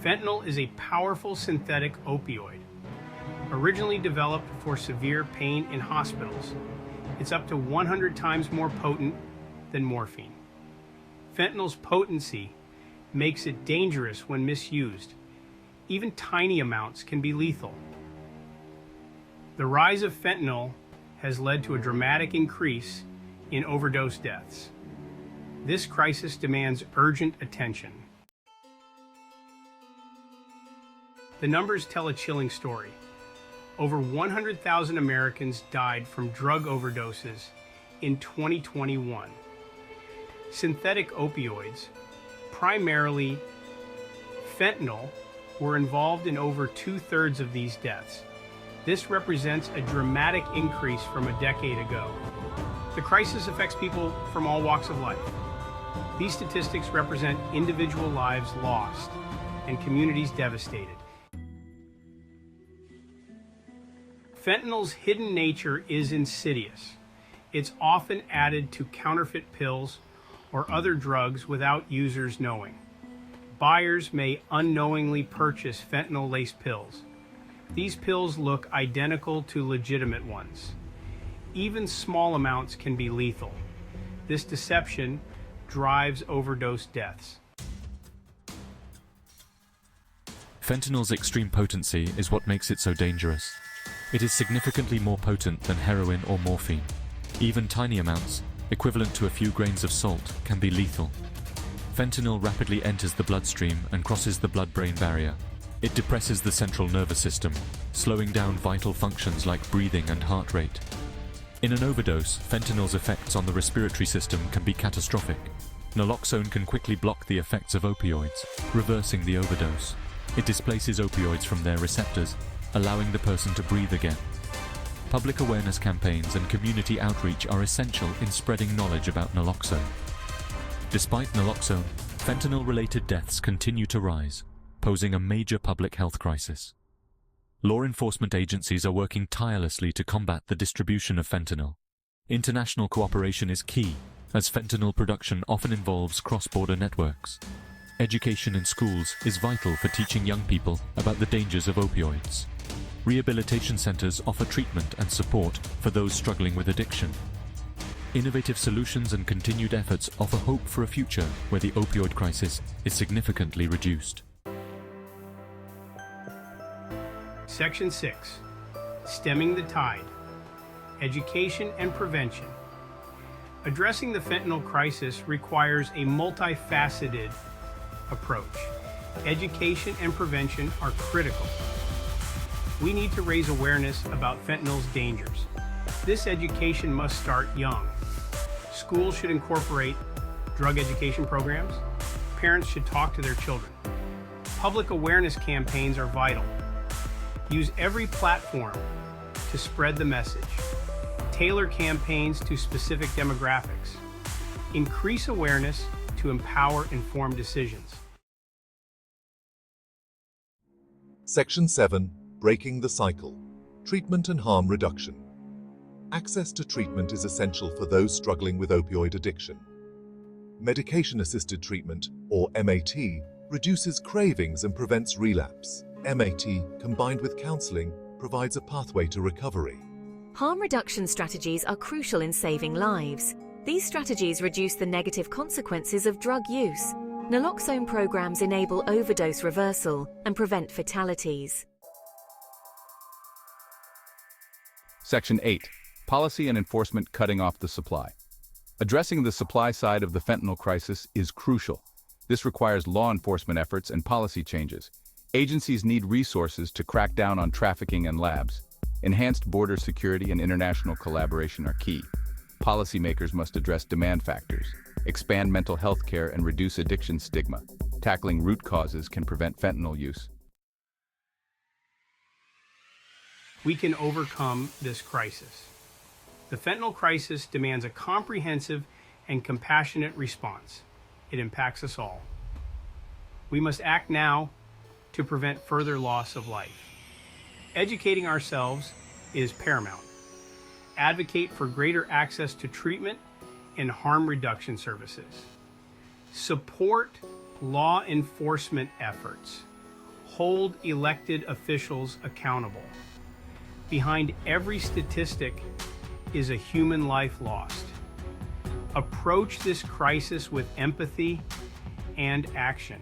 Fentanyl is a powerful synthetic opioid. Originally developed for severe pain in hospitals, it's up to 100 times more potent than morphine. Fentanyl's potency makes it dangerous when misused. Even tiny amounts can be lethal. The rise of fentanyl has led to a dramatic increase in overdose deaths. This crisis demands urgent attention. The numbers tell a chilling story. Over 100,000 Americans died from drug overdoses in 2021. Synthetic opioids, primarily fentanyl, were involved in over 2/3 of these deaths. This represents a dramatic increase from a decade ago. The crisis affects people from all walks of life. These statistics represent individual lives lost and communities devastated. Fentanyl's hidden nature is insidious. It's often added to counterfeit pills or other drugs without users knowing. Buyers may unknowingly purchase fentanyl-laced pills. These pills look identical to legitimate ones. Even small amounts can be lethal. This deception drives overdose deaths. Fentanyl's extreme potency is what makes it so dangerous. It is significantly more potent than heroin or morphine. Even tiny amounts, equivalent to a few grains of salt, can be lethal. Fentanyl rapidly enters the bloodstream and crosses the blood-brain barrier. It depresses the central nervous system, slowing down vital functions like breathing and heart rate. In an overdose, fentanyl's effects on the respiratory system can be catastrophic. Naloxone can quickly block the effects of opioids, reversing the overdose. It displaces opioids from their receptors, allowing the person to breathe again. Public awareness campaigns and community outreach are essential in spreading knowledge about naloxone. Despite naloxone, fentanyl-related deaths continue to rise, posing a major public health crisis. Law enforcement agencies are working tirelessly to combat the distribution of fentanyl. International cooperation is key, as fentanyl production often involves cross-border networks. Education in schools is vital for teaching young people about the dangers of opioids. Rehabilitation centers offer treatment and support for those struggling with addiction. Innovative solutions and continued efforts offer hope for a future where the opioid crisis is significantly reduced. Section 6. Stemming the Tide. Education and Prevention. Addressing the fentanyl crisis requires a multifaceted approach. Education and prevention are critical. We need to raise awareness about fentanyl's dangers. This education must start young. Schools should incorporate drug education programs. Parents should talk to their children. Public awareness campaigns are vital. Use every platform to spread the message. Tailor campaigns to specific demographics. Increase awareness to empower informed decisions. Section 7. Breaking the Cycle. Treatment and Harm Reduction. Access to treatment is essential for those struggling with opioid addiction. Medication-assisted treatment, or MAT, reduces cravings and prevents relapse. MAT, combined with counseling, provides a pathway to recovery. Harm reduction strategies are crucial in saving lives. These strategies reduce the negative consequences of drug use. Naloxone programs enable overdose reversal and prevent fatalities. Section 8. Policy and enforcement cutting off the supply. Addressing the supply side of the fentanyl crisis is crucial. This requires law enforcement efforts and policy changes. Agencies need resources to crack down on trafficking and labs. Enhanced border security and international collaboration are key. Policymakers must address demand factors, expand mental health care, and reduce addiction stigma. Tackling root causes can prevent fentanyl use. We can overcome this crisis. The fentanyl crisis demands a comprehensive and compassionate response. It impacts us all. We must act now to prevent further loss of life. Educating ourselves is paramount. Advocate for greater access to treatment and harm reduction services. Support law enforcement efforts. hold elected officials accountable. Behind every statistic is a human life lost. Approach this crisis with empathy and action.